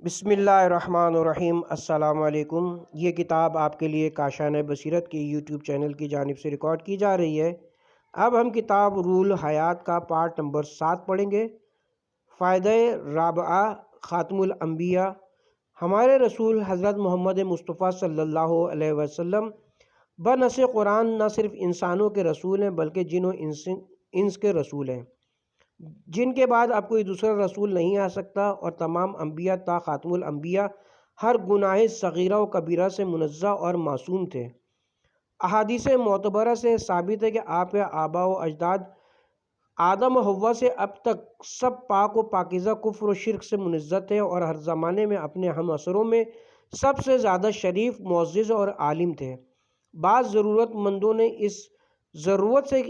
بسم اللہ الرحمن الرحیم۔ السلام علیکم۔ یہ کتاب آپ کے لیے کاشانِ بصیرت کی یوٹیوب چینل کی جانب سے ریکارڈ کی جا رہی ہے۔ اب ہم کتاب رول حیات کا پارٹ نمبر 7 پڑھیں گے۔ فائدہ رابعہ، خاتم الانبیاء۔ ہمارے رسول حضرت محمد مصطفیٰ صلی اللہ علیہ وسلم بنص قرآن نہ صرف انسانوں کے رسول ہیں بلکہ جن و انس کے رسول ہیں، جن کے بعد اب کوئی دوسرا رسول نہیں آ سکتا، اور تمام انبیاء تا خاتم الانبیاء ہر گناہ صغیرہ و کبیرہ سے منزہ اور معصوم تھے۔ احادیث معتبرہ سے ثابت ہے کہ آپ کے آباء و اجداد آدم و حوا سے اب تک سب پاک و پاکیزہ، کفر و شرک سے منزہ تھے، اور ہر زمانے میں اپنے ہم عصروں میں سب سے زیادہ شریف، معزز اور عالم تھے۔ بعض ضرورت مندوں نے اس ضرورت سے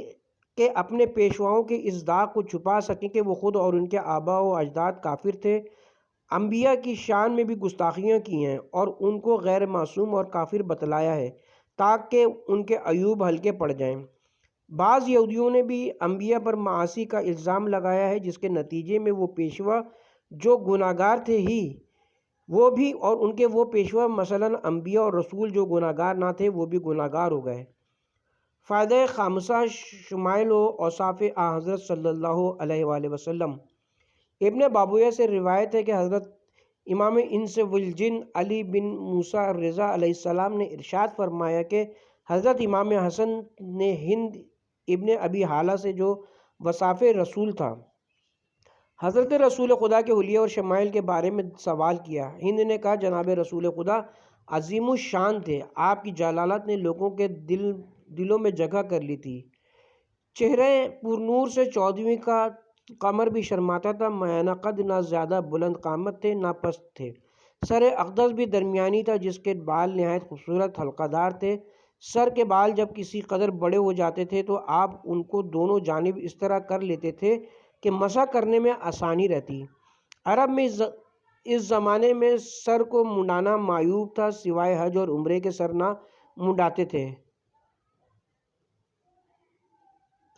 کہ اپنے پیشواؤں کے اس داغ کو چھپا سکیں کہ وہ خود اور ان کے آباء و اجداد کافر تھے، انبیاء کی شان میں بھی گستاخیاں کی ہیں اور ان کو غیر معصوم اور کافر بتلایا ہے تاکہ ان کے عیوب ہلکے پڑ جائیں۔ بعض یہودیوں نے بھی انبیاء پر معاصی کا الزام لگایا ہے، جس کے نتیجے میں وہ پیشوا جو گناہگار تھے ہی وہ بھی، اور ان کے وہ پیشوا مثلاً انبیاء اور رسول جو گناہگار نہ تھے وہ بھی گناہگار ہو گئے۔ فائدہ خامسہ، شمائل و اوصاف حضرت صلی اللہ علیہ وآلہ وسلم۔ ابن بابویہ سے روایت ہے کہ حضرت امام انس والجن علی بن موسیٰ الرضا علیہ السلام نے ارشاد فرمایا کہ حضرت امام حسن نے ہند ابن ابی حالہ سے جو وصاف رسول تھا، حضرت رسول خدا کے حلیہ اور شمائل کے بارے میں سوال کیا۔ ہند نے کہا، جناب رسول خدا عظیم الشان تھے، آپ کی جلالت نے لوگوں کے دلوں میں جگہ کر لی تھی۔ چہرے پر نور سے 14ویں کا قمر بھی شرماتا تھا۔ میانہ قد، نہ زیادہ بلند قامت تھے نہ پست تھے۔ سر اقدس بھی درمیانی تھا، جس کے بال نہایت خوبصورت حلقہ دار تھے۔ سر کے بال جب کسی قدر بڑے ہو جاتے تھے تو آپ ان کو دونوں جانب اس طرح کر لیتے تھے کہ مسح کرنے میں آسانی رہتی۔ عرب میں اس زمانے میں سر کو منڈانا معیوب تھا، سوائے حج اور عمرے کے سر نہ منڈاتے تھے۔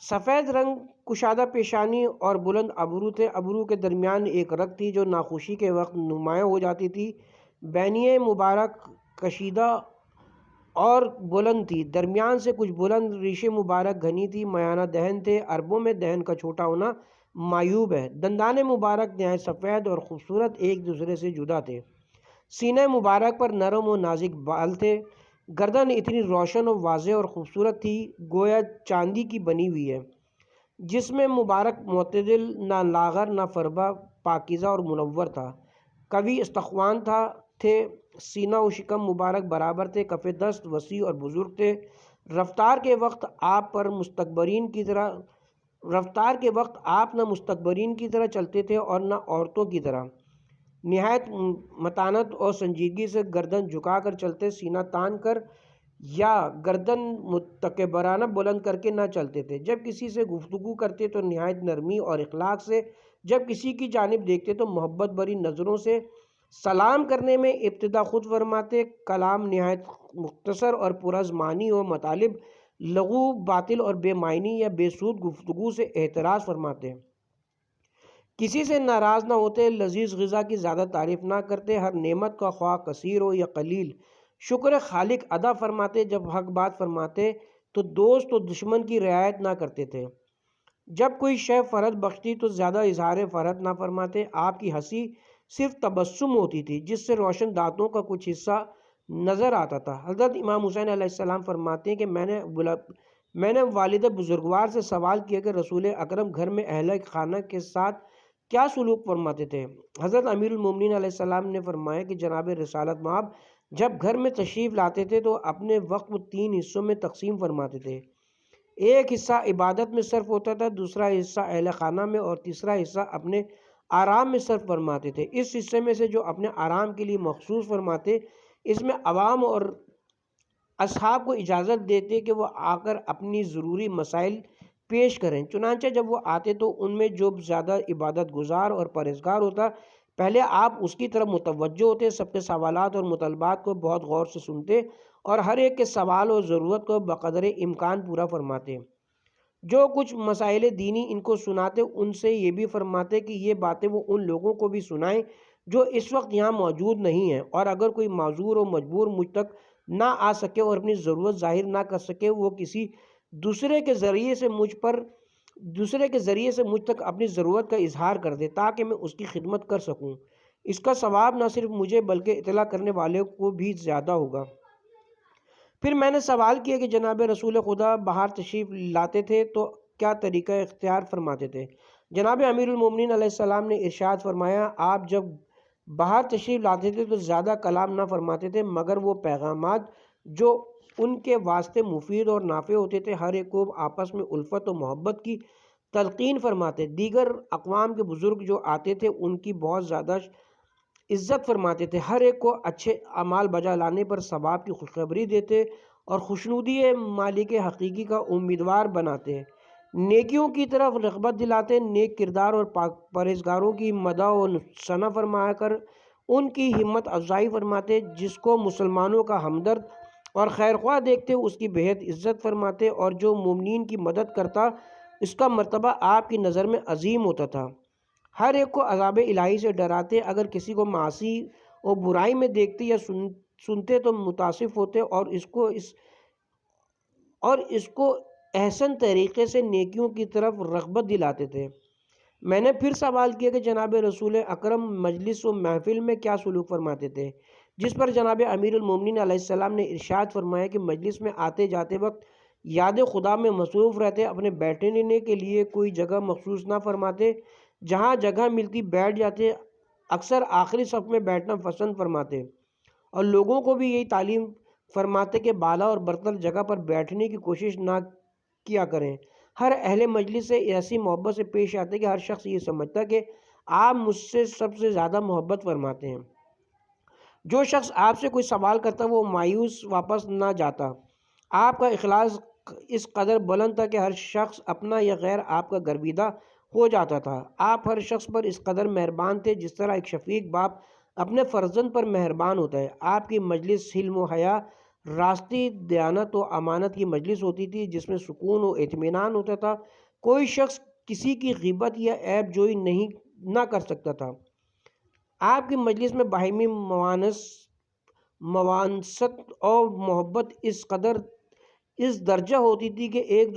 سفید رنگ، کشادہ پیشانی اور بلند ابرو تھے۔ ابرو کے درمیان ایک رگ تھی جو ناخوشی کے وقت نمایاں ہو جاتی تھی۔ بینیے مبارک کشیدہ اور بلند تھی، درمیان سے کچھ بلند۔ ریش مبارک گھنی تھی۔ میانہ دہن تھے، عربوں میں دہن کا چھوٹا ہونا معیوب ہے۔ دندان مبارک نہایت سفید اور خوبصورت، ایک دوسرے سے جدا تھے۔ سینہ مبارک پر نرم و نازک بال تھے۔ گردن اتنی روشن و واضح اور خوبصورت تھی گویا چاندی کی بنی ہوئی ہے۔ جسم مبارک معتدل، نہ لاغر نہ فربہ، پاکیزہ اور منور تھا۔ قوی استخوان تھے۔ سینہ و شکم مبارک برابر تھے۔ کف دست وسیع اور بزرگ تھے۔ رفتار کے وقت آپ نہ مستکبرین کی طرح چلتے تھے اور نہ عورتوں کی طرح۔ نہایت متانت اور سنجیدگی سے گردن جھکا کر چلتے، سینہ تان کر یا گردن متکبرانہ بلند کر کے نہ چلتے تھے۔ جب کسی سے گفتگو کرتے تو نہایت نرمی اور اخلاق سے، جب کسی کی جانب دیکھتے تو محبت بھری نظروں سے، سلام کرنے میں ابتدا خود فرماتے، کلام نہایت مختصر اور پرز معنی و مطالب لغو، باطل اور بے معنی یا بے سود گفتگو سے احتراز فرماتے۔ کسی سے ناراض نہ ہوتے، لذیذ غذا کی زیادہ تعریف نہ کرتے، ہر نعمت کا خواہ کثیر ہو یا قلیل شکر خالق ادا فرماتے۔ جب حق بات فرماتے تو دوست و دشمن کی رعایت نہ کرتے تھے۔ جب کوئی شے فرحت بخشتی تو زیادہ اظہار فرحت نہ فرماتے۔ آپ کی ہنسی صرف تبسم ہوتی تھی، جس سے روشن دانتوں کا کچھ حصہ نظر آتا تھا۔ حضرت امام حسین علیہ السلام فرماتے ہیں کہ میں نے والد بزرگوار سے سوال کیا کہ رسول اکرم گھر میں اہل خانہ کے ساتھ کیا سلوک فرماتے تھے؟ حضرت امیر المومنین علیہ السلام نے فرمایا کہ جناب رسالت مآب جب گھر میں تشریف لاتے تھے تو اپنے وقت کو 3 حصوں میں تقسیم فرماتے تھے۔ ایک حصہ عبادت میں صرف ہوتا تھا، دوسرا حصہ اہل خانہ میں، اور تیسرا حصہ اپنے آرام میں صرف فرماتے تھے۔ اس حصے میں سے جو اپنے آرام کے لیے مخصوص فرماتے، اس میں عوام اور اصحاب کو اجازت دیتے کہ وہ آ کر اپنی ضروری مسائل پیش کریں۔ چنانچہ جب وہ آتے تو ان میں جو زیادہ عبادت گزار اور پرہیزگار ہوتا، پہلے آپ اس کی طرف متوجہ ہوتے، سب کے سوالات اور مطالبات کو بہت غور سے سنتے اور ہر ایک کے سوال اور ضرورت کو بقدر امکان پورا فرماتے۔ جو کچھ مسائل دینی ان کو سناتے، ان سے یہ بھی فرماتے کہ یہ باتیں وہ ان لوگوں کو بھی سنائیں جو اس وقت یہاں موجود نہیں ہیں، اور اگر کوئی معذور و مجبور مجھ تک نہ آ سکے اور اپنی ضرورت ظاہر نہ کر سکے، وہ کسی دوسرے کے ذریعے سے مجھ تک اپنی ضرورت کا اظہار کر دے تاکہ میں اس کی خدمت کر سکوں، اس کا ثواب نہ صرف مجھے بلکہ اطلاع کرنے والے کو بھی زیادہ ہوگا۔ پھر میں نے سوال کیا کہ جناب رسول خدا باہر تشریف لاتے تھے تو کیا طریقہ اختیار فرماتے تھے؟ جناب امیر المومنین علیہ السلام نے ارشاد فرمایا، آپ جب باہر تشریف لاتے تھے تو زیادہ کلام نہ فرماتے تھے، مگر وہ پیغامات جو ان کے واسطے مفید اور نافع ہوتے تھے، ہر ایک کو آپس میں الفت و محبت کی تلقین فرماتے، دیگر اقوام کے بزرگ جو آتے تھے ان کی بہت زیادہ عزت فرماتے تھے، ہر ایک کو اچھے اعمال بجا لانے پر ثواب کی خوشخبری دیتے اور خوشنودی مالک حقیقی کا امیدوار بناتے، نیکیوں کی طرف رغبت دلاتے، نیک کردار اور پرہیزگاروں کی مدح و ثنا فرمایا کر ان کی ہمت افزائی فرماتے، جس کو مسلمانوں کا ہمدرد اور خیر خواہ دیکھتے اس کی بہت عزت فرماتے، اور جو مومنین کی مدد کرتا اس کا مرتبہ آپ کی نظر میں عظیم ہوتا تھا، ہر ایک کو عذاب الہی سے ڈراتے، اگر کسی کو معاصی اور برائی میں دیکھتے یا سنتے تو متاسف ہوتے اور اس کو احسن طریقے سے نیکیوں کی طرف رغبت دلاتے تھے۔ میں نے پھر سوال کیا کہ جناب رسول اکرم مجلس و محفل میں کیا سلوک فرماتے تھے؟ جس پر جناب امیر المومنین علیہ السلام نے ارشاد فرمایا کہ مجلس میں آتے جاتے وقت یاد خدا میں مصروف رہتے، اپنے بیٹھنے کے لیے کوئی جگہ مخصوص نہ فرماتے، جہاں جگہ ملتی بیٹھ جاتے، اکثر آخری صف میں بیٹھنا پسند فرماتے، اور لوگوں کو بھی یہی تعلیم فرماتے کہ بالا اور برتر جگہ پر بیٹھنے کی کوشش نہ کیا کریں۔ ہر اہل مجلس سے ایسی محبت سے پیش آتے کہ ہر شخص یہ سمجھتا کہ آپ مجھ سے سب سے زیادہ محبت فرماتے ہیں۔ جو شخص آپ سے کوئی سوال کرتا وہ مایوس واپس نہ جاتا۔ آپ کا اخلاص اس قدر بلند تھا کہ ہر شخص اپنا یا غیر آپ کا گرویدہ ہو جاتا تھا۔ آپ ہر شخص پر اس قدر مہربان تھے جس طرح ایک شفیق باپ اپنے فرزند پر مہربان ہوتا ہے۔ آپ کی مجلس حلم و حیا، راستی، دیانت و امانت کی مجلس ہوتی تھی جس میں سکون و اطمینان ہوتا تھا، کوئی شخص کسی کی غیبت یا عیب جوئی نہ کر سکتا تھا۔ آپ کی مجلس میں باہمی موانست اور محبت اس درجہ ہوتی تھی کہ ایک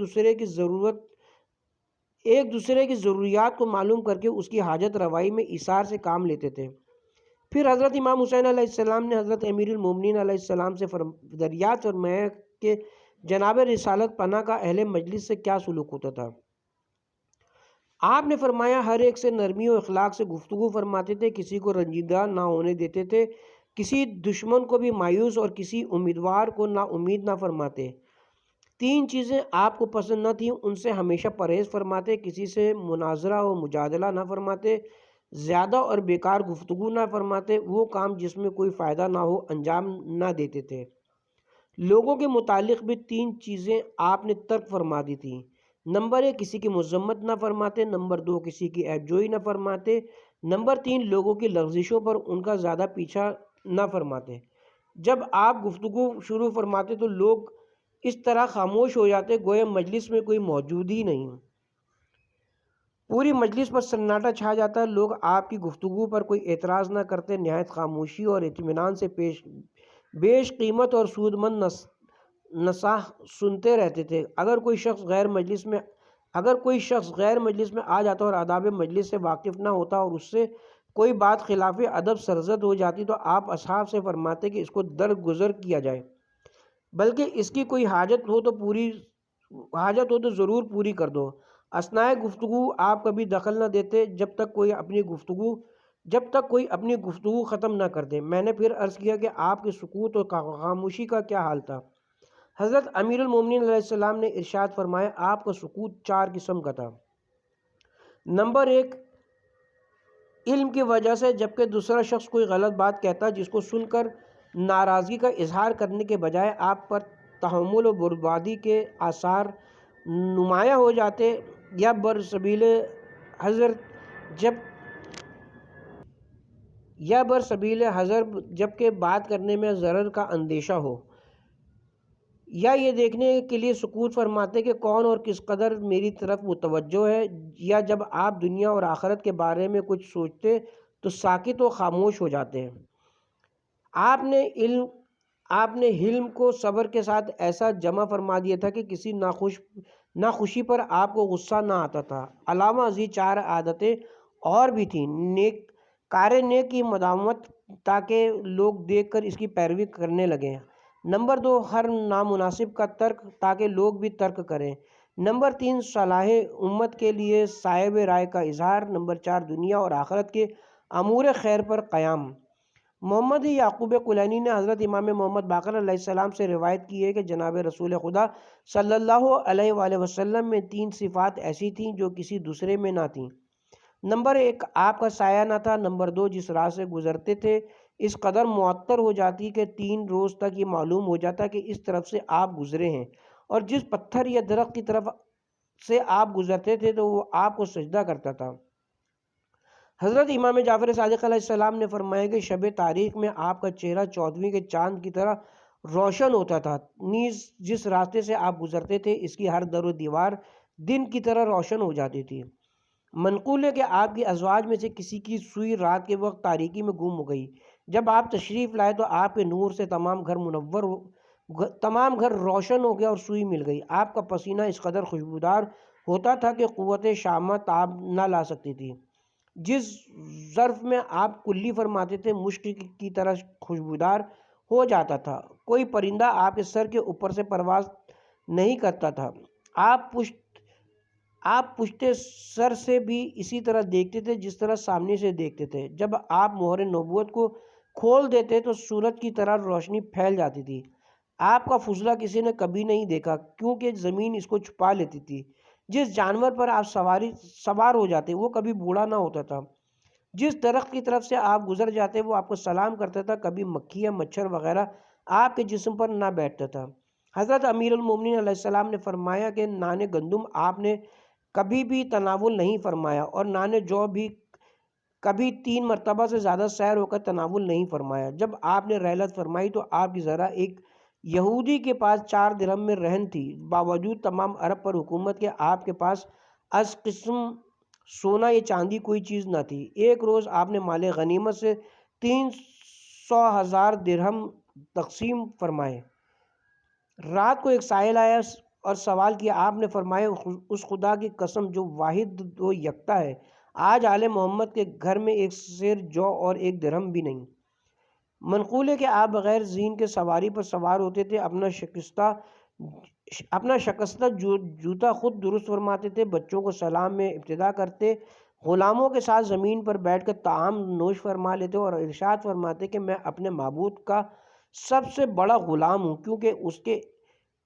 دوسرے کی ضروریات کو معلوم کر کے اس کی حاجت روائی میں ایثار سے کام لیتے تھے۔ پھر حضرت امام حسین علیہ السلام نے حضرت امیر المومنین علیہ السلام سے دریافت فرمایا کہ جناب رسالت پناہ کا اہل مجلس سے کیا سلوک ہوتا تھا؟ آپ نے فرمایا، ہر ایک سے نرمی و اخلاق سے گفتگو فرماتے تھے، کسی کو رنجیدہ نہ ہونے دیتے تھے، کسی دشمن کو بھی مایوس اور کسی امیدوار کو نا امید نہ فرماتے۔ 3 چیزیں آپ کو پسند نہ تھیں، ان سے ہمیشہ پرہیز فرماتے، کسی سے مناظرہ و مجادلہ نہ فرماتے، زیادہ اور بیکار گفتگو نہ فرماتے، وہ کام جس میں کوئی فائدہ نہ ہو انجام نہ دیتے تھے۔ لوگوں کے متعلق بھی 3 چیزیں آپ نے ترک فرما دی تھیں۔ نمبر 1، کسی کی مذمت نہ فرماتے۔ نمبر 2، کسی کی عیب جوئی نہ فرماتے۔ نمبر 3، لوگوں کی لغزشوں پر ان کا زیادہ پیچھا نہ فرماتے۔ جب آپ گفتگو شروع فرماتے تو لوگ اس طرح خاموش ہو جاتے گویا مجلس میں کوئی موجود ہی نہیں۔ پوری مجلس پر سناٹا چھا جاتا، لوگ آپ کی گفتگو پر کوئی اعتراض نہ کرتے، نہایت خاموشی اور اطمینان سے بیش قیمت اور سودمند نصاح سنتے رہتے تھے۔ اگر کوئی شخص غیر مجلس میں آ جاتا اور آداب مجلس سے واقف نہ ہوتا اور اس سے کوئی بات خلاف ادب سرزد ہو جاتی تو آپ اصحاب سے فرماتے کہ اس کو درگزر کیا جائے، بلکہ اس کی کوئی حاجت ہو تو ضرور پوری کر دو۔ اثناء گفتگو آپ کبھی دخل نہ دیتے جب تک کوئی اپنی گفتگو ختم نہ کر دے۔ میں نے پھر عرض کیا کہ آپ کے سکوت اور خاموشی کا کیا حال تھا؟ حضرت امیر المومنین علیہ السلام نے ارشاد فرمایا، آپ کا سکوت 4 قسم کا تھا۔ نمبر 1، علم کی وجہ سے، جبکہ دوسرا شخص کوئی غلط بات کہتا جس کو سن کر ناراضگی کا اظہار کرنے کے بجائے آپ پر تحمل و بربادی کے آثار نمایاں ہو جاتے، یا برسبیل حذر جبکہ بات کرنے میں ضرر کا اندیشہ ہو، یا یہ دیکھنے کے لیے سکوت فرماتے کہ کون اور کس قدر میری طرف متوجہ ہے، یا جب آپ دنیا اور آخرت کے بارے میں کچھ سوچتے تو ساکت و خاموش ہو جاتے ہیں۔ آپ نے حلم کو صبر کے ساتھ ایسا جمع فرما دیا تھا کہ کسی ناخوشی پر آپ کو غصہ نہ آتا تھا۔ علاوہ ازیں 4 عادتیں اور بھی تھیں۔ کار نیک کی مداومت تاکہ لوگ دیکھ کر اس کی پیروی کرنے لگیں۔ نمبر 2، ہر نامناسب کا ترک تاکہ لوگ بھی ترک کریں۔ نمبر 3، صلاح امت کے لیے صاحب رائے کا اظہار۔ نمبر 4، دنیا اور آخرت کے امور خیر پر قیام۔ محمد یعقوب کلینی نے حضرت امام محمد باقر علیہ السلام سے روایت کی ہے کہ جناب رسول خدا صلی اللہ علیہ وآلہ وسلم میں 3 صفات ایسی تھیں جو کسی دوسرے میں نہ تھیں۔ نمبر 1، آپ کا سایہ نہ تھا۔ نمبر 2، جس راہ سے گزرتے تھے اس قدر معطر ہو جاتی کہ 3 روز تک یہ معلوم ہو جاتا کہ اس طرف سے آپ گزرے ہیں، اور جس پتھر یا درخت کی طرف سے آپ گزرتے تھے تو وہ آپ کو سجدہ کرتا تھا۔ حضرت امام جعفر صادق علیہ السلام نے فرمایا کہ شب تاریخ میں آپ کا چہرہ 14ویں کے چاند کی طرح روشن ہوتا تھا، نیز جس راستے سے آپ گزرتے تھے اس کی ہر در و دیوار دن کی طرح روشن ہو جاتی تھی۔ منقول ہے کہ آپ کی ازواج میں سے کسی کی سوئی رات کے وقت تاریکی میں گم ہو گئی۔ جب آپ تشریف لائے تو آپ کے نور سے تمام گھر روشن ہو گیا اور سوئی مل گئی۔ آپ کا پسینہ اس قدر خوشبودار ہوتا تھا کہ قوت شامہ تاب نہ لا سکتی تھی۔ جس ظرف میں آپ کلی فرماتے تھے مشک کی طرح خوشبودار ہو جاتا تھا۔ کوئی پرندہ آپ کے سر کے اوپر سے پرواز نہیں کرتا تھا۔ آپ پشت سر سے بھی اسی طرح دیکھتے تھے جس طرح سامنے سے دیکھتے تھے۔ جب آپ مہر نبوت کو کھول دیتے تو سورج کی طرح روشنی پھیل جاتی تھی۔ آپ کا فضلہ کسی نے کبھی نہیں دیکھا کیونکہ زمین اس کو چھپا لیتی تھی۔ جس جانور پر آپ سوار ہو جاتے وہ کبھی بوڑھا نہ ہوتا تھا۔ جس درخت کی طرف سے آپ گزر جاتے وہ آپ کو سلام کرتا تھا، کبھی مکھی یا مچھر وغیرہ آپ کے جسم پر نہ بیٹھتا تھا۔ حضرت امیر المومنین علیہ السلام نے فرمایا کہ نان گندم آپ نے کبھی بھی تناول نہیں فرمایا، اور نان جو بھی کبھی 3 مرتبہ سے زیادہ سیر ہو کر تناول نہیں فرمایا۔ جب آپ نے رحلت فرمائی تو آپ کی ذرا ایک یہودی کے پاس 4 درہم میں رہن تھی۔ باوجود تمام عرب پر حکومت کے آپ کے پاس از قسم سونا یا چاندی کوئی چیز نہ تھی۔ ایک روز آپ نے مال غنیمت سے 300,000 درہم تقسیم فرمائے۔ رات کو ایک سائل آیا اور سوال کیا۔ آپ نے فرمایا اس خدا کی قسم جو واحد و یکتا ہے، آج آل محمد کے گھر میں ایک سیر جو اور 1 درہم بھی نہیں۔ منقول ہے کہ آپ بغیر زین کے سواری پر سوار ہوتے تھے، اپنا شکستہ جوتا خود درست فرماتے تھے، بچوں کو سلام میں ابتدا کرتے، غلاموں کے ساتھ زمین پر بیٹھ کر طعام نوش فرما لیتے اور ارشاد فرماتے کہ میں اپنے معبود کا سب سے بڑا غلام ہوں کیونکہ اس کے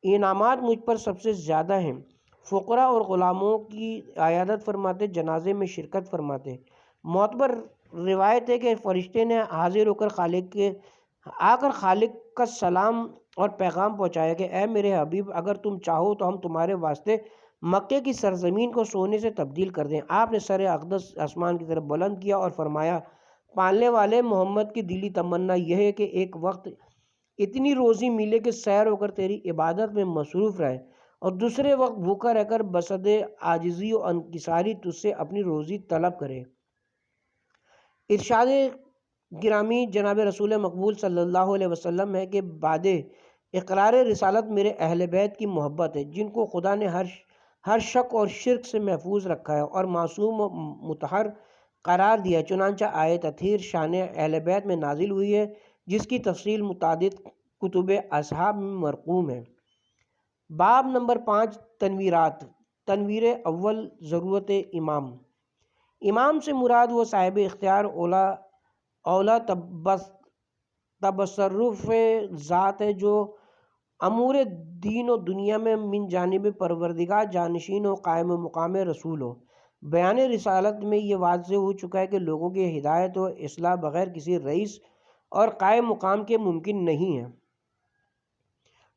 انعامات مجھ پر سب سے زیادہ ہیں۔ فقراء اور غلاموں کی عیادت فرماتے، جنازے میں شرکت فرماتے۔ معتبر روایت ہے کہ فرشتے نے حاضر ہو کر خالق کا سلام اور پیغام پہنچایا کہ اے میرے حبیب، اگر تم چاہو تو ہم تمہارے واسطے مکے کی سرزمین کو سونے سے تبدیل کر دیں۔ آپ نے سر اقدس آسمان کی طرف بلند کیا اور فرمایا، پالنے والے محمد کی دلی تمنا یہ ہے کہ ایک وقت اتنی روزی ملے کہ سیر ہو کر تیری عبادت میں مصروف رہے، اور دوسرے وقت بھوکا رہ کر بصد عاجزی و انکساری تجھ سے اپنی روزی طلب کرے۔ ارشاد گرامی جناب رسول مقبول صلی اللہ علیہ وسلم ہے کہ بعد اقرار رسالت میرے اہل بیت کی محبت ہے جن کو خدا نے ہر شک اور شرک سے محفوظ رکھا ہے اور معصوم و مطہر قرار دیا۔ چنانچہ آیت اطہیر شان اہل بیت میں نازل ہوئی ہے جس کی تفصیل متعدد کتب اصحاب میں مرقوم ہے۔ باب نمبر 5، تنویرات۔ تنویر اول، ضرورت امام سے مراد وہ صاحب اختیار اولا تبصرف ذات ہے جو امور دین و دنیا میں من جانب پروردگار جانشین و قائم مقام رسول ہو۔ بیان رسالت میں یہ واضح ہو چکا ہے کہ لوگوں کی ہدایت و اصلاح بغیر کسی رئیس اور قائم مقام کے ممکن نہیں ہے۔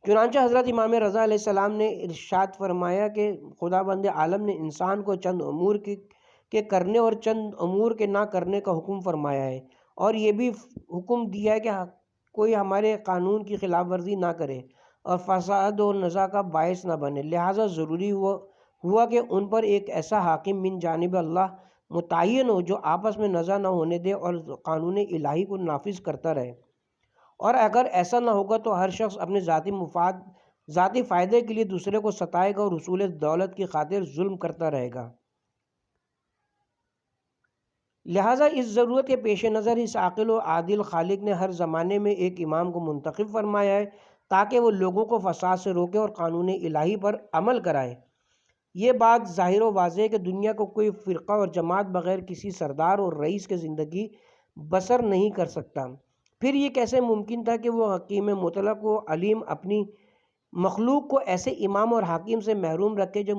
چنانچہ حضرت امام رضا علیہ السلام نے ارشاد فرمایا کہ خداوند عالم نے انسان کو چند امور کے کرنے اور چند امور کے نہ کرنے کا حکم فرمایا ہے، اور یہ بھی حکم دیا ہے کہ کوئی ہمارے قانون کی خلاف ورزی نہ کرے اور فساد و نزاع کا باعث نہ بنے۔ لہٰذا ضروری ہوا کہ ان پر ایک ایسا حاکم من جانب اللہ متعین ہو جو آپس میں نزاع نہ ہونے دے اور قانون الہی کو نافذ کرتا رہے، اور اگر ایسا نہ ہوگا تو ہر شخص اپنے ذاتی فائدے کے لیے دوسرے کو ستائے گا اور حصول دولت کی خاطر ظلم کرتا رہے گا۔ لہٰذا اس ضرورت کے پیش نظر اس عاقل و عادل خالق نے ہر زمانے میں ایک امام کو منتخب فرمایا ہے تاکہ وہ لوگوں کو فساد سے روکے اور قانون الہی پر عمل کرائے۔ یہ بات ظاہر و واضح ہے کہ دنیا کو کوئی فرقہ اور جماعت بغیر کسی سردار اور رئیس کے زندگی بسر نہیں کر سکتا۔ پھر یہ کیسے ممکن تھا کہ وہ حکیم مطلق و علیم اپنی مخلوق کو ایسے امام اور حاکم سے محروم رکھے جو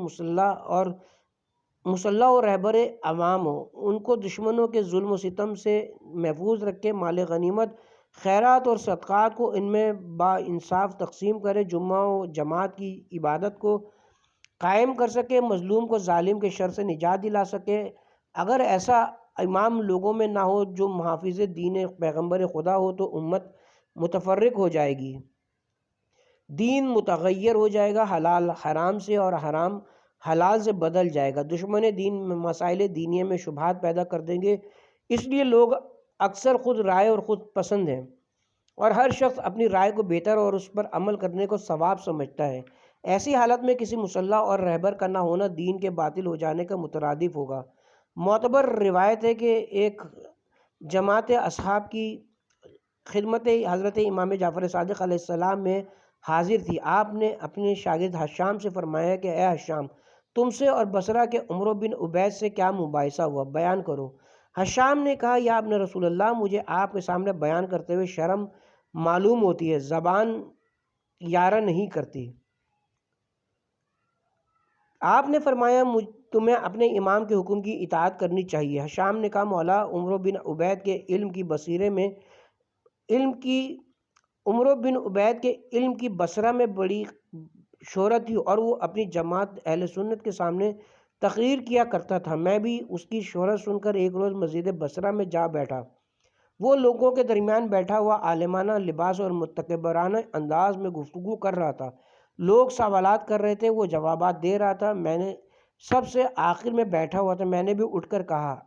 مسلح و رہبر عوام ہو، ان کو دشمنوں کے ظلم و ستم سے محفوظ رکھے، مال غنیمت، خیرات اور صدقات کو ان میں با انصاف تقسیم کرے، جمعہ و جماعت کی عبادت کو قائم کر سکے، مظلوم کو ظالم کے شر سے نجات دلا سکے۔ اگر ایسا امام لوگوں میں نہ ہو جو محافظ دین پیغمبر خدا ہو تو امت متفرق ہو جائے گی، دین متغیر ہو جائے گا، حلال حرام سے اور حرام حلال سے بدل جائے گا، دشمن دین میں مسائل دینیہ میں شبہات پیدا کر دیں گے۔ اس لیے لوگ اکثر خود رائے اور خود پسند ہیں، اور ہر شخص اپنی رائے کو بہتر اور اس پر عمل کرنے کو ثواب سمجھتا ہے۔ ایسی حالت میں کسی مسلح اور رہبر کا نہ ہونا دین کے باطل ہو جانے کا مترادف ہوگا۔ معتبر روایت ہے کہ ایک جماعت اصحاب کی خدمت حضرت امام جعفر صادق علیہ السلام میں حاضر تھی۔ آپ نے اپنے شاگرد حشام سے فرمایا کہ اے حشام، تم سے اور بصرہ کے عمرو بن عبید سے کیا مباحثہ ہوا، بیان کرو۔ حشام نے کہا، یا ابن رسول اللہ، مجھے آپ کے سامنے بیان کرتے ہوئے شرم معلوم ہوتی ہے، زبان یارہ نہیں کرتی۔ آپ نے فرمایا، تمہیں اپنے امام کے حکم کی اطاعت کرنی چاہیے۔ حشام نے کہا، مولا، عمرو بن عبید کے علم کی بصرہ میں بڑی شہرت تھی اور وہ اپنی جماعت اہل سنت کے سامنے تقریر کیا کرتا تھا۔ میں بھی اس کی شہرت سن کر ایک روز مسجد بصرہ میں جا بیٹھا۔ وہ لوگوں کے درمیان بیٹھا ہوا عالمانہ لباس اور متکبرانہ انداز میں گفتگو کر رہا تھا۔ لوگ سوالات کر رہے تھے، وہ جوابات دے رہا تھا۔ میں نے سب سے آخر میں بیٹھا ہوا تھا۔ میں نے بھی اٹھ کر کہا،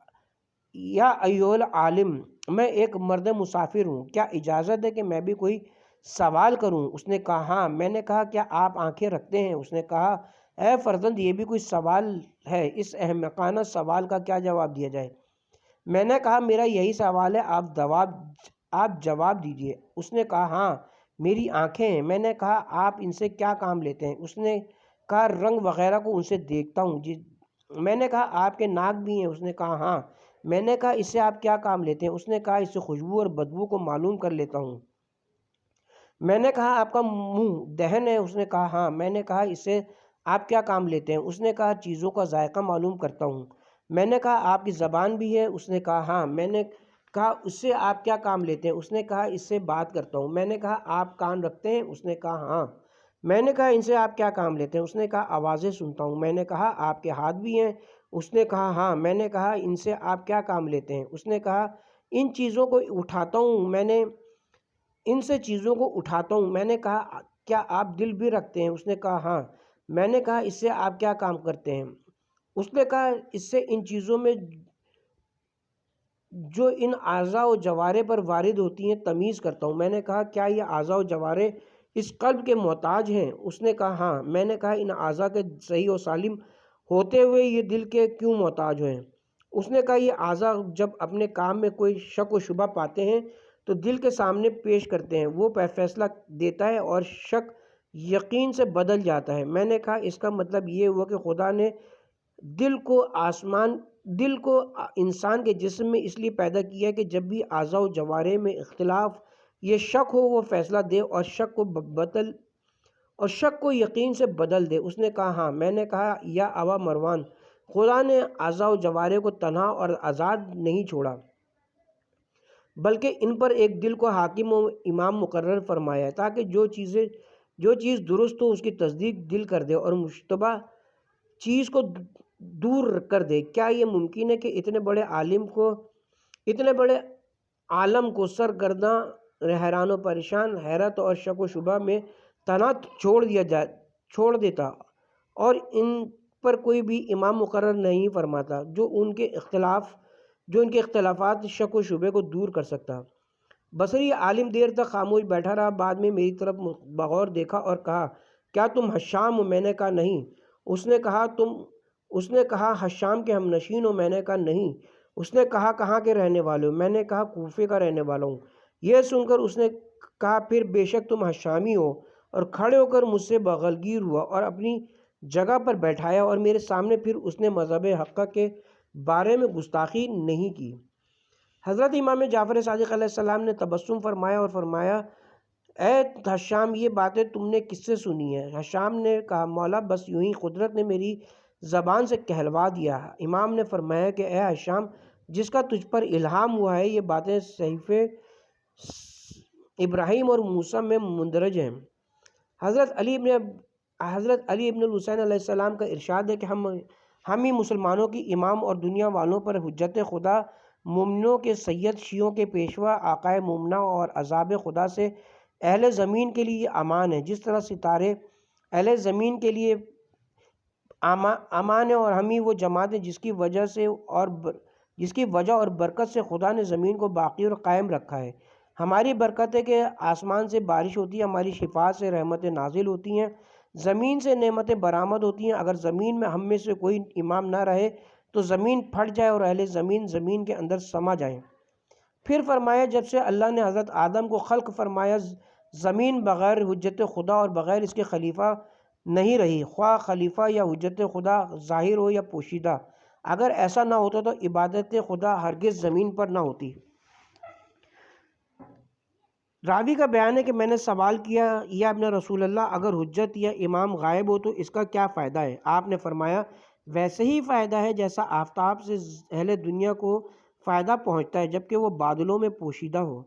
یا ایھا العالم، میں ایک مرد مسافر ہوں، کیا اجازت ہے کہ میں بھی کوئی سوال کروں؟ اس نے کہا، ہاں۔ میں نے کہا، کیا آپ آنکھیں رکھتے ہیں؟ اس نے کہا، اے فرزند، یہ بھی کوئی سوال ہے؟ اس احمقانہ سوال کا کیا جواب دیا جائے؟ میں نے کہا، میرا یہی سوال ہے، آپ جواب دیجئے۔ اس نے کہا، ہاں، میری آنکھیں ہیں۔ میں نے کہا، آپ ان سے کیا کام لیتے ہیں؟ اس نے کہا، رنگ وغیرہ کو ان سے دیکھتا ہوں۔ میں نے کہا، آپ کے ناک بھی ہیں؟ اس نے کہا، ہاں۔ میں نے کہا، اس سے آپ کیا کام لیتے ہیں؟ اس نے کہا، اس سے خوشبو اور بدبو کو معلوم کر لیتا ہوں۔ میں نے کہا، آپ کا منہ دہن ہے؟ اس نے کہا، ہاں۔ میں نے کہا، اس سے آپ کیا کام لیتے ہیں؟ اس نے کہا، چیزوں کا ذائقہ معلوم کرتا ہوں۔ میں نے کہا، آپ کی زبان بھی ہے؟ اس نے کہا، ہاں۔ میں نے کہا، اس سے آپ کیا کام لیتے ہیں؟ اس نے کہا، اس سے بات کرتا ہوں۔ میں نے کہا، آپ کان رکھتے ہیں؟ اس نے کہا، ہاں۔ میں نے کہا، ان سے آپ کیا کام لیتے ہیں؟ اس نے کہا، آوازیں سنتا ہوں۔ میں نے کہا، آپ کے ہاتھ بھی ہیں؟ اس نے کہا، ہاں۔ میں نے کہا، ان سے آپ کیا کام لیتے ہیں؟ اس نے کہا، ان چیزوں کو اٹھاتا ہوں۔ ان سے چیزوں کو اٹھاتا ہوں۔ میں نے کہا، کیا آپ دل بھی رکھتے ہیں؟ اس نے کہا، ہاں۔ میں نے کہا، اس سے آپ کیا کام کرتے ہیں؟ اس نے کہا، اس سے ان چیزوں میں جو ان اعضاء و جوارح پر وارد ہوتی ہیں تمیز کرتا ہوں۔ میں نے کہا، کیا یہ اعضاء و جوارح اس قلب کے محتاج ہیں؟ اس نے کہا، ہاں۔ میں نے کہا، ان اعضاء کے صحیح و سالم ہوتے ہوئے یہ دل کے کیوں محتاج ہیں؟ اس نے کہا، یہ اعضاء جب اپنے کام میں کوئی شک و شبہ پاتے ہیں تو دل کے سامنے پیش کرتے ہیں، وہ فیصلہ دیتا ہے اور شک یقین سے بدل جاتا ہے۔ میں نے کہا، اس کا مطلب یہ ہوا کہ خدا نے دل کو انسان کے جسم میں اس لیے پیدا کیا کہ جب بھی اعضاء و جوارح میں اختلاف یہ شک ہو، وہ فیصلہ دے اور شک کو یقین سے بدل دے۔ اس نے کہا، ہاں۔ میں نے کہا، یا ابا مروان، خدا نے اعضاء و جوارح کو تنہا اور آزاد نہیں چھوڑا، بلکہ ان پر ایک دل کو حاکم و امام مقرر فرمایا ہے تاکہ جو چیز درست ہو اس کی تصدیق دل کر دے اور مشتبہ چیز کو دور کر دے۔ کیا یہ ممکن ہے کہ اتنے بڑے عالم کو سرگرداں، حیران و پریشان، حیرت اور شک و شبہ میں تنہا چھوڑ دیتا اور ان پر کوئی بھی امام مقرر نہیں فرماتا جو ان کے اختلافات شک و شبے کو دور کر سکتا۔ بصری عالم دیر تک خاموش بیٹھا رہا، بعد میں میری طرف بغور دیکھا اور کہا، کیا تم حشام ہو؟ میں نے کہا نہیں۔ اس نے کہا حشام کے ہم نشین ہو؟ میں نے کہا نہیں۔ اس نے کہا کہاں کے رہنے والے ہو؟ میں نے کہا کوفے کا رہنے والا ہوں۔ یہ سن کر اس نے کہا پھر بے شک تم حشامی ہو، اور کھڑے ہو کر مجھ سے بغلگیر ہوا اور اپنی جگہ پر بیٹھایا، اور میرے سامنے پھر اس نے مذہب حق کے بارے میں گستاخی نہیں کی۔ حضرت امام جعفر صادق علیہ السلام نے تبسم فرمایا اور فرمایا، اے حشام یہ باتیں تم نے کس سے سنی ہیں؟ حشام نے کہا مولا بس یوں ہی قدرت نے میری زبان سے کہلوا دیا۔ امام نے فرمایا کہ اے حشام جس کا تجھ پر الہام ہوا ہے یہ باتیں صحیفے ابراہیم اور موسیٰ میں مندرج ہیں۔ حضرت علی ابن الحسین علیہ السلام کا ارشاد ہے کہ ہم ہی مسلمانوں کی امام اور دنیا والوں پر حجت خدا، مومنوں کے سید، شیعوں کے پیشوا، آقائے مومنہ اور عذاب خدا سے اہل زمین کے لیے امان ہے، جس طرح ستارے اہل زمین کے لیے امان ہے، اور ہم ہی وہ جماعت ہے جس کی وجہ اور برکت سے خدا نے زمین کو باقی اور قائم رکھا ہے۔ ہماری برکت ہے کہ آسمان سے بارش ہوتی ہے، ہماری شفاعت سے رحمتیں نازل ہوتی ہیں، زمین سے نعمتیں برآمد ہوتی ہیں۔ اگر زمین میں ہم میں سے کوئی امام نہ رہے تو زمین پھٹ جائے اور اہل زمین کے اندر سما جائیں۔ پھر فرمایا جب سے اللہ نے حضرت آدم کو خلق فرمایا زمین بغیر حجت خدا اور بغیر اس کے خلیفہ نہیں رہی، خواہ خلیفہ یا حجت خدا ظاہر ہو یا پوشیدہ۔ اگر ایسا نہ ہوتا تو عبادت خدا ہرگز زمین پر نہ ہوتی۔ راوی کا بیان ہے کہ میں نے سوال کیا، یا ابن رسول اللہ اگر حجت یا امام غائب ہو تو اس کا کیا فائدہ ہے؟ آپ نے فرمایا ویسے ہی فائدہ ہے جیسا آفتاب سے اہل دنیا کو فائدہ پہنچتا ہے جبکہ وہ بادلوں میں پوشیدہ ہو۔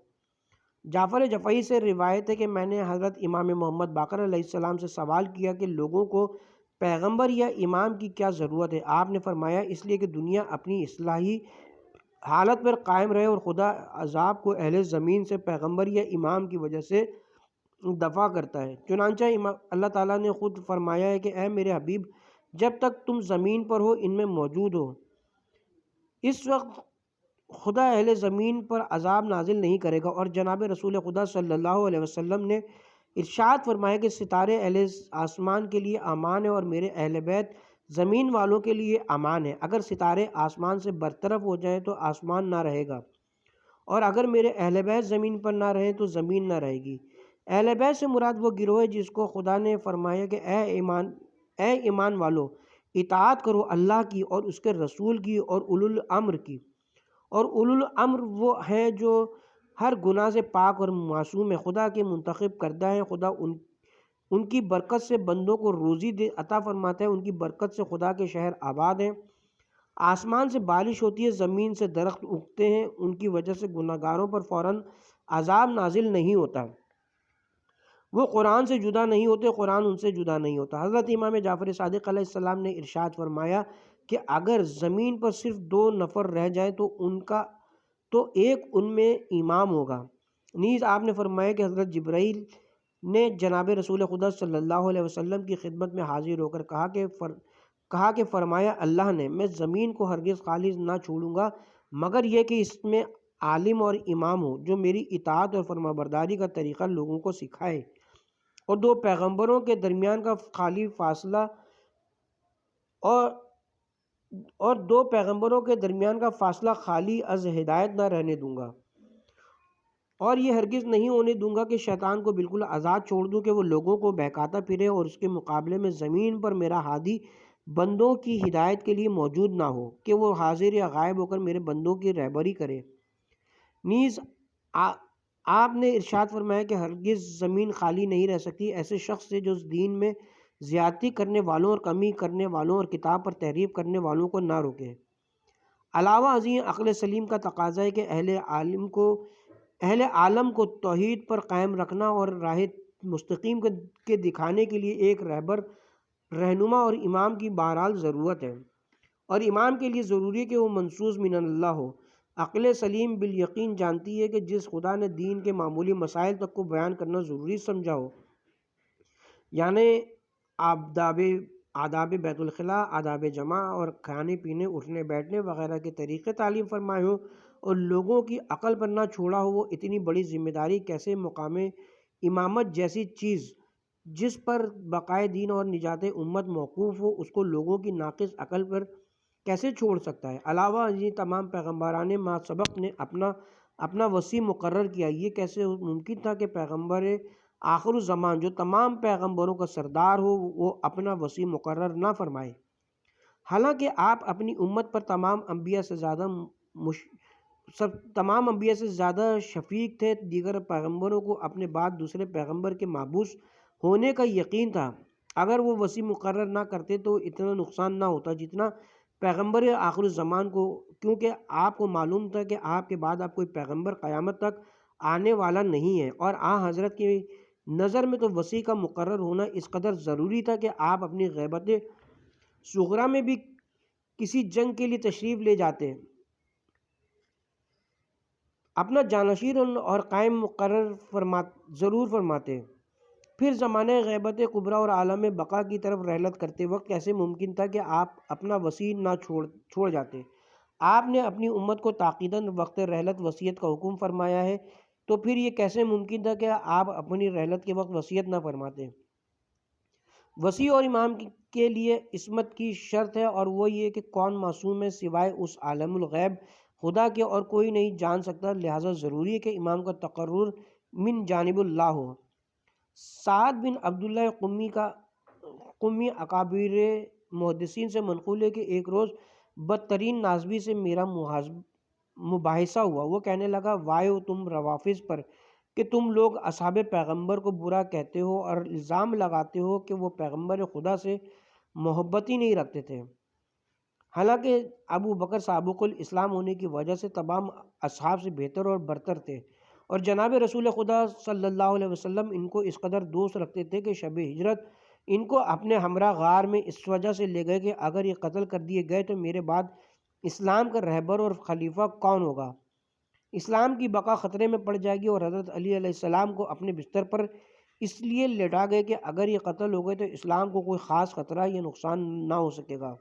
جعفر جفعی سے روایت ہے کہ میں نے حضرت امام محمد باقر علیہ السلام سے سوال کیا کہ لوگوں کو پیغمبر یا امام کی کیا ضرورت ہے؟ آپ نے فرمایا اس لیے کہ دنیا اپنی اصلاحی حالت پر قائم رہے اور خدا عذاب کو اہل زمین سے پیغمبر یا امام کی وجہ سے دفع کرتا ہے۔ چنانچہ اللہ تعالیٰ نے خود فرمایا ہے کہ اے میرے حبیب جب تک تم زمین پر ہو ان میں موجود ہو، اس وقت خدا اہل زمین پر عذاب نازل نہیں کرے گا۔ اور جناب رسول خدا صلی اللہ علیہ وسلم نے ارشاد فرمایا کہ ستارے اہل آسمان کے لیے امان ہے اور میرے اہل بیت زمین والوں کے لیے امان ہے۔ اگر ستارے آسمان سے برطرف ہو جائیں تو آسمان نہ رہے گا، اور اگر میرے اہل بیت زمین پر نہ رہیں تو زمین نہ رہے گی۔ اہل بیت سے مراد وہ گروہ ہے جس کو خدا نے فرمایا کہ اے ایمان والو اطاعت کرو اللہ کی اور اس کے رسول کی اور اولو الامر کی۔ اور اولو الامر وہ ہیں جو ہر گناہ سے پاک اور معصوم ہے، خدا کے منتخب کردہ ہیں۔ خدا ان کی برکت سے بندوں کو روزی عطا فرماتا ہے، ان کی برکت سے خدا کے شہر آباد ہیں۔ آسمان سے بارش ہوتی ہے، زمین سے درخت اگتے ہیں، ان کی وجہ سے گناہ گاروں پر فوراً عذاب نازل نہیں ہوتا۔ وہ قرآن سے جدا نہیں ہوتے، قرآن ان سے جدا نہیں ہوتا۔ حضرت امام جعفر صادق علیہ السلام نے ارشاد فرمایا کہ اگر زمین پر صرف 2 نفر رہ جائیں تو ایک ان میں امام ہوگا۔ نیز آپ نے فرمایا کہ حضرت جبرائیل نے جناب رسول خدا صلی اللہ علیہ وسلم کی خدمت میں حاضر ہو کر کہا کہ فرمایا اللہ نے میں زمین کو ہرگز خالی نہ چھوڑوں گا مگر یہ کہ اس میں عالم اور امام ہو جو میری اطاعت اور فرمانبرداری کا طریقہ لوگوں کو سکھائے، اور 2 پیغمبروں کے درمیان کا خالی فاصلہ اور 2 پیغمبروں کے درمیان کا فاصلہ خالی از ہدایت نہ رہنے دوں گا، اور یہ ہرگز نہیں ہونے دوں گا کہ شیطان کو بالکل آزاد چھوڑ دوں کہ وہ لوگوں کو بہکاتا پھرے، اور اس کے مقابلے میں زمین پر میرا ہادی بندوں کی ہدایت کے لیے موجود نہ ہو کہ وہ حاضر یا غائب ہو کر میرے بندوں کی رہبری کرے۔ نیز آپ نے ارشاد فرمایا کہ ہرگز زمین خالی نہیں رہ سکتی ایسے شخص سے جو دین میں زیادتی کرنے والوں اور کمی کرنے والوں اور کتاب پر تحریف کرنے والوں کو نہ روکے۔ علاوہ ازیں عقل سلیم کا تقاضا ہے کہ اہل عالم کو توحید پر قائم رکھنا اور راہ مستقیم کے دکھانے کے لیے ایک رہبر، رہنما اور امام کی بہرحال ضرورت ہے، اور امام کے لیے ضروری ہے کہ وہ منصوص من اللہ ہو۔ عقل سلیم بالیقین جانتی ہے کہ جس خدا نے دین کے معمولی مسائل تک کو بیان کرنا ضروری سمجھا ہو، یعنی آداب آداب بیت الخلاء، آداب جمع اور کھانے پینے، اٹھنے بیٹھنے وغیرہ کے طریقے تعلیم فرمائے ہوں اور لوگوں کی عقل پر نہ چھوڑا ہو، وہ اتنی بڑی ذمہ داری کیسے مقام امامت جیسی چیز جس پر بقائے دین اور نجات امت موقوف ہو، اس کو لوگوں کی ناقص عقل پر کیسے چھوڑ سکتا ہے؟ علاوہ یہ تمام پیغمبران ما سبق نے اپنا وسیع مقرر کیا، یہ کیسے ممکن تھا کہ پیغمبر آخر الزمان جو تمام پیغمبروں کا سردار ہو وہ اپنا وسیع مقرر نہ فرمائے؟ حالانکہ آپ اپنی امت پر تمام انبیاء سے زیادہ شفیق تھے، دیگر پیغمبروں کو اپنے بعد دوسرے پیغمبر کے مبعوث ہونے کا یقین تھا۔ اگر وہ وسیع مقرر نہ کرتے تو اتنا نقصان نہ ہوتا جتنا پیغمبر آخر الزمان کو، کیونکہ آپ کو معلوم تھا کہ آپ کے بعد اب کوئی پیغمبر قیامت تک آنے والا نہیں ہے، اور حضرت کی نظر میں تو وسیع کا مقرر ہونا اس قدر ضروری تھا کہ آپ اپنی غیبت صغریٰ میں بھی کسی جنگ کے لیے تشریف لے جاتے، اپنا جانشین اور قائم مقرر ضرور فرماتے، پھر زمانہ غیبت کبریٰ اور عالم بقا کی طرف رحلت کرتے وقت کیسے ممکن تھا کہ آپ اپنا وصیت نہ چھوڑ جاتے؟ آپ نے اپنی امت کو تاکیداً وقت رحلت وصیت کا حکم فرمایا ہے، تو پھر یہ کیسے ممکن تھا کہ آپ اپنی رحلت کے وقت وصیت نہ فرماتے؟ وصی اور امام کے لیے عصمت کی شرط ہے، اور وہ یہ کہ کون معصوم ہے سوائے اس عالم الغیب خدا کے اور کوئی نہیں جان سکتا، لہٰذا ضروری ہے کہ امام کا تقرر من جانب اللہ ہو۔ سعد بن عبداللہ قمی اکابر محدثین سے منقول ہے کہ ایک روز بدترین ناسبی سے میرا مباحثہ ہوا۔ وہ کہنے لگا، وائے تم روافظ پر کہ تم لوگ اصحاب پیغمبر کو برا کہتے ہو اور الزام لگاتے ہو کہ وہ پیغمبر خدا سے محبت ہی نہیں رکھتے تھے، حالانکہ ابو بکر سابق الاسلام ہونے کی وجہ سے تمام اصحاب سے بہتر اور برتر تھے، اور جناب رسول خدا صلی اللہ علیہ وسلم ان کو اس قدر دوست رکھتے تھے کہ شب ہجرت ان کو اپنے ہمراہ غار میں اس وجہ سے لے گئے کہ اگر یہ قتل کر دیے گئے تو میرے بعد اسلام کا رہبر اور خلیفہ کون ہوگا؟ اسلام کی بقا خطرے میں پڑ جائے گی، اور حضرت علی علیہ السلام کو اپنے بستر پر اس لیے لٹا گئے کہ اگر یہ قتل ہو گئے تو اسلام کو کوئی خاص خطرہ یا نقصان نہ ہو سکے گا۔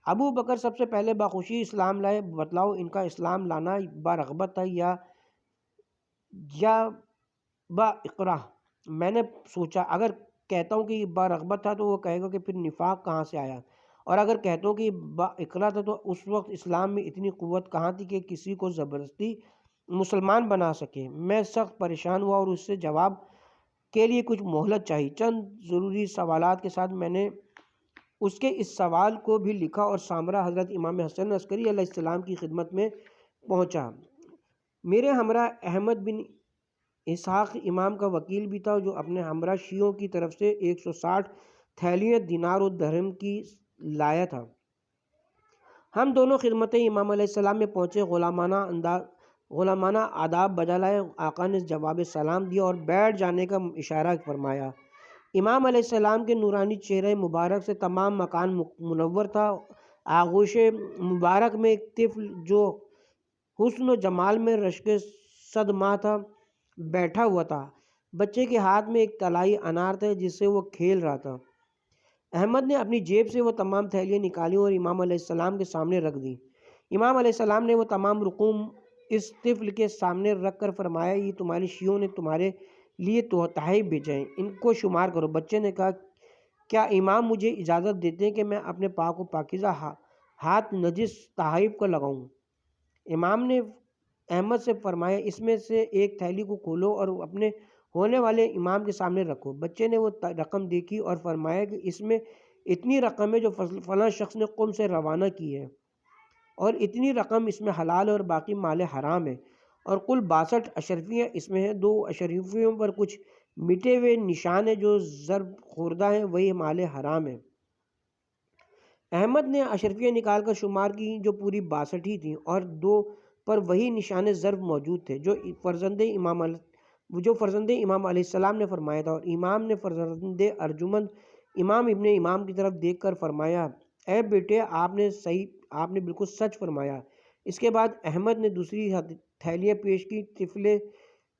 ابو بکر سب سے پہلے باخوشی اسلام لائے، بتلاؤ ان کا اسلام لانا برغبت تھا یا با اکراہ؟ میں نے سوچا اگر کہتا ہوں کہ یہ برغبت تھا تو وہ کہے گا کہ پھر نفاق کہاں سے آیا، اور اگر کہتا ہوں کہ با اکراہ تھا تو اس وقت اسلام میں اتنی قوت کہاں تھی کہ کسی کو زبردستی مسلمان بنا سکے؟ میں سخت پریشان ہوا اور اس سے جواب کے لیے کچھ مہلت چاہی۔ چند ضروری سوالات کے ساتھ میں نے اس کے اس سوال کو بھی لکھا اور سامرا حضرت امام حسن عسکری علیہ السلام کی خدمت میں پہنچا۔ میرے ہمراہ احمد بن اسحاق امام کا وکیل بھی تھا، جو اپنے ہمراہ شیعوں کی طرف سے 160 تھیلیاں دینار و درہم کی لایا تھا۔ ہم دونوں خدمت امام علیہ السلام میں پہنچے، غلامانہ آداب بجا لائے، آقا نے جواب سلام دیا اور بیٹھ جانے کا اشارہ فرمایا۔ امام علیہ السلام کے نورانی چہرہ مبارک سے تمام مکان منور تھا۔ آغوش مبارک میں ایک طفل جو حسن و جمال میں رشک صد ماہ تھا بیٹھا ہوا تھا۔ بچے کے ہاتھ میں ایک طلائی انار تھا جس سے وہ کھیل رہا تھا۔ احمد نے اپنی جیب سے وہ تمام تھیلیاں نکالیں اور امام علیہ السلام کے سامنے رکھ دیں۔ امام علیہ السلام نے وہ تمام رقوم اس طفل کے سامنے رکھ کر فرمایا، یہ تمہارے شیعوں نے تمہارے لیے تحائف بھیجے ہیں، ان کو شمار کرو۔ بچے نے کہا، کیا امام مجھے اجازت دیتے ہیں کہ میں اپنے پاک و پاکیزہ ہاتھ نجس تحائف کو لگاؤں؟ امام نے احمد سے فرمایا، اس میں سے ایک تھیلی کو کھولو اور اپنے ہونے والے امام کے سامنے رکھو۔ بچے نے وہ رقم دیکھی اور فرمایا کہ اس میں اتنی رقم ہے جو فلاں شخص نے قم سے روانہ کی ہے، اور اتنی رقم اس میں حلال اور باقی مال حرام ہے، اور کل 62 اشرفیاں اس میں ہیں۔ 2 اشرفیوں پر کچھ مٹے ہوئے نشان ہیں جو ضرب خوردہ ہیں، وہی مال حرام ہے۔ احمد نے اشرفیاں نکال کر شمار کی جو پوری 62 ہی تھیں، اور 2 پر وہی نشان ضرب موجود تھے جو فرزند امام علیہ السلام نے فرمایا تھا، اور امام نے فرزند ارجمند امام ابن امام کی طرف دیکھ کر فرمایا، اے بیٹے، آپ نے بالکل سچ فرمایا۔ اس کے بعد احمد نے دوسری تھیلیاں پیش کی۔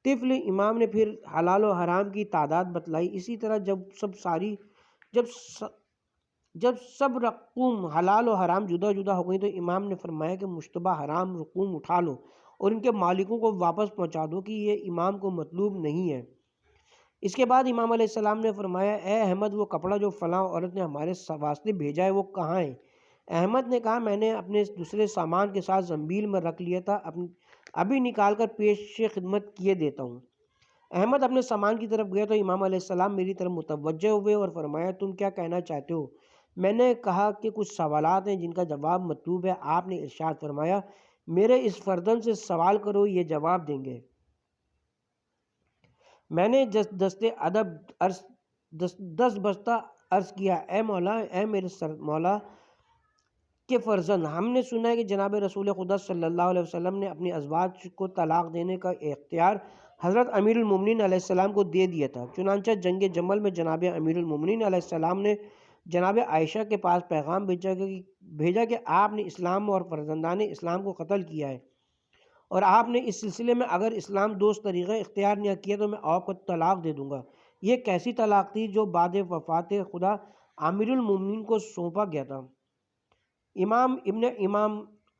طفل امام نے پھر حلال و حرام کی تعداد بتلائی۔ اسی طرح جب جب سب رقوم حلال و حرام جدا جدا ہو گئی تو امام نے فرمایا کہ مشتبہ حرام رقوم اٹھا لو اور ان کے مالکوں کو واپس پہنچا دو کہ یہ امام کو مطلوب نہیں ہے۔ اس کے بعد امام علیہ السلام نے فرمایا اے احمد وہ کپڑا جو فلاں عورت نے ہمارے واسطے بھیجا ہے وہ کہاں ہے؟ احمد نے کہا میں نے اپنے دوسرے سامان کے ساتھ زنبیل میں رکھ لیا تھا، ابھی نکال کر پیش خدمت کیے دیتا ہوں۔ احمد اپنے سامان کی طرف گیا تو امام علیہ السلام میری طرف متوجہ ہوئے اور فرمایا تم کیا کہنا چاہتے ہو؟ میں نے کہا کہ کچھ سوالات ہیں جن کا جواب مطلوب ہے۔ آپ نے ارشاد فرمایا میرے اس فردن سے سوال کرو یہ جواب دیں گے۔ میں نے دست ادب دس بستہ عرض کیا اے مولا، اے میرے مولا کے فرزند، ہم نے سنا ہے کہ جناب رسول خدا صلی اللہ علیہ وسلم نے اپنی ازواج کو طلاق دینے کا اختیار حضرت امیر المومنین علیہ السلام کو دے دیا تھا۔ چنانچہ جنگ جمل میں جناب امیر المومنین علیہ السلام نے جناب عائشہ کے پاس پیغام بھیجا کہ آپ نے اسلام اور فرزندان اسلام کو قتل کیا ہے، اور آپ نے اس سلسلے میں اگر اسلام دوست طریقہ اختیار نہ کیا تو میں آپ کو طلاق دے دوں گا۔ یہ کیسی طلاق تھی جو بعد وفات خدا امیر المومنین کو سونپا گیا تھا؟ امام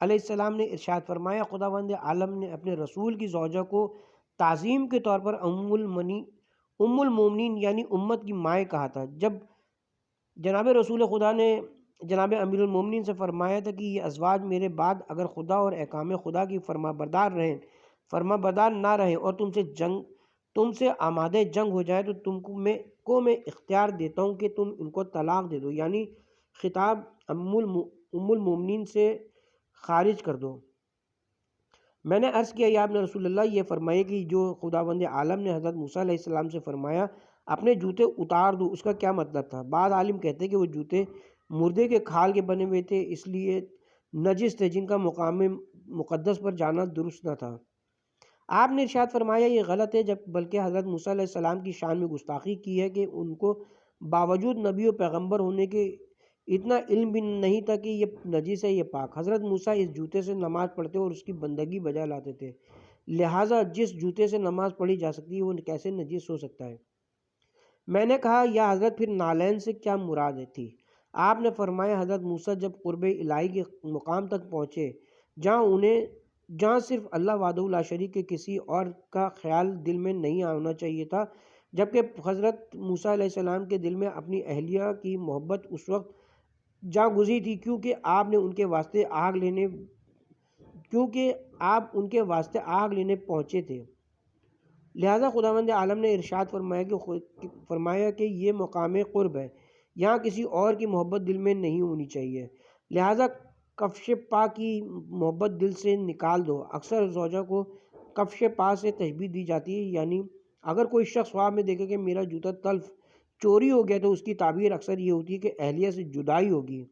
علیہ السلام نے ارشاد فرمایا خداوند عالم نے اپنے رسول کی زوجہ کو تعظیم کے طور پر ام المومنین یعنی امت کی مائیں کہا تھا۔ جب جناب رسول خدا نے جناب امیر المومنین سے فرمایا تھا کہ یہ ازواج میرے بعد اگر خدا اور احکام خدا کی فرما بردار نہ رہیں اور تم سے آمادہ جنگ ہو جائے تو تم کو میں اختیار دیتا ہوں کہ تم ان کو طلاق دے دو، یعنی خطاب ام المومنین سے خارج کر دو۔ میں نے عرض کیا یا ابن رسول اللہ یہ فرمائے کہ جو خداوند عالم نے حضرت موسیٰ علیہ السلام سے فرمایا اپنے جوتے اتار دو، اس کا کیا مطلب تھا؟ بعض عالم کہتے ہیں کہ وہ جوتے مردے کے کھال کے بنے ہوئے تھے، اس لیے نجس تھے جن کا مقام مقدس پر جانا درست نہ تھا۔ آپ نے ارشاد فرمایا یہ غلط ہے، بلکہ حضرت موسیٰ علیہ السلام کی شان میں گستاخی کی ہے کہ ان کو باوجود نبی و پیغمبر ہونے کے اتنا علم بھی نہیں تھا کہ یہ نجس ہے یہ پاک۔ حضرت موسیٰ اس جوتے سے نماز پڑھتے اور اس کی بندگی بجا لاتے تھے، لہٰذا جس جوتے سے نماز پڑھی جا سکتی ہے وہ کیسے نجس ہو سکتا ہے؟ میں نے کہا یا حضرت پھر نالین سے کیا مراد تھی؟ آپ نے فرمایا حضرت موسیٰ جب قرب الہی کے مقام تک پہنچے جہاں صرف اللہ وحدہ لا شریک کے کسی اور کا خیال دل میں نہیں آنا چاہیے تھا، جبکہ حضرت موسیٰ علیہ السلام کے دل میں اپنی اہلیہ کی محبت اس وقت جا گزری تھی کیونکہ آپ ان کے واسطے آگ لینے پہنچے تھے۔ لہذا خداوند عالم نے ارشاد فرمایا کہ یہ مقام قرب ہے، یہاں کسی اور کی محبت دل میں نہیں ہونی چاہیے، لہذا کفش پا کی محبت دل سے نکال دو۔ اکثر زوجہ کو کفش پا سے تشبیہ دی جاتی ہے، یعنی اگر کوئی شخص خواب میں دیکھے کہ میرا جوتا تلف چوری ہو گیا تو اس کی تعبیر اکثر یہ ہوتی ہے کہ اہلیہ سے جدائی ہوگی۔